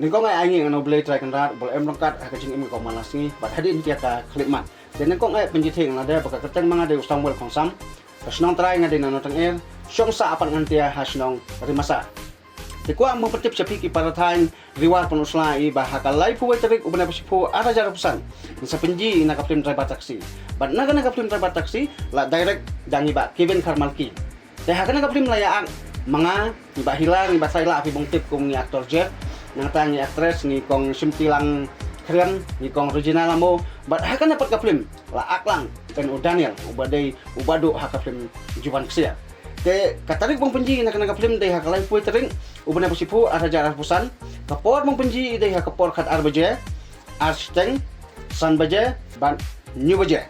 Ni ko nga angin ano blade try kan rat bol em longkat ka jing em ko malas ni bat hadin dia ka klipman dan ko nga penjithing na dia baka keteng mga de usang wel kong sam kasnong try nga din ano tang air syong sa apan ngantia hasnong rimasa te ko ang mapatip sa piki para tayong riwar panusla i bahaka live huwag tarik uban na pasipo ara jarapusan sa penji na kaplim try taxi bat naga na kaplim try taxi la direct dangi ba Kevin Karmalki te haka na kaplim layaang mga iba hilang iba sayla api bong tip kong ni aktor Jeff nang tangi actress ni kong simtilang keren ni kong original mo but hakan dapat kaplim laak lang pen o Daniel ubaday ubado hakaplim juban ksia te katarik bong penji na kanang kaplim day hakalay puy tering uban na pasipo ara jara pusan kapor bong penji day hakapor kat arbaje arsteng san baje ban new baje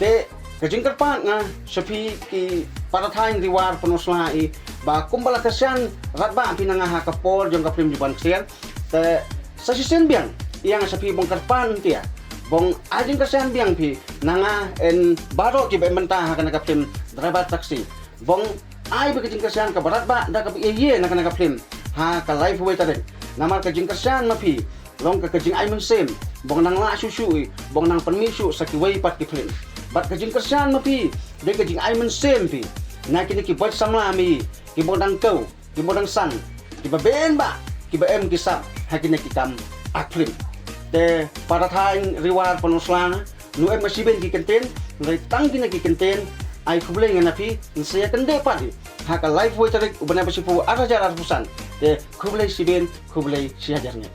te kajingkar pa nga sapi ki para tayong riwar panusla i ba kumbala kasyan ratba ang pinangaha kapor jong kaplim juban ksia te sa sisen biang yang sapi bong karpan tia bong ajing kasyan biang pi nanga en baro ki ba mentah kana kaplim driver taxi bong ay ba kajing kasyan ka barat ba da ka iye na kana kaplim ha ka live way tare namar kajing kasyan mapi long ka kajing ay mensem bong nang la susu bong nang permisu sa ki way pat ki film bat kajing kasyan mapi de kajing ay mensem pi na kini ki buat samla mi ki bong dang kau ki bong dang san ki ba ben ba ki ba em ki sa hakina ki kam aklim te para tayong riwar panusla nu em masiben ki kenten ngai tang kina ki kenten ay kublay nga napi saya kende pa haka live way tarik uban na pasipo ara jara pusan te kublay siben kublay sihajarnya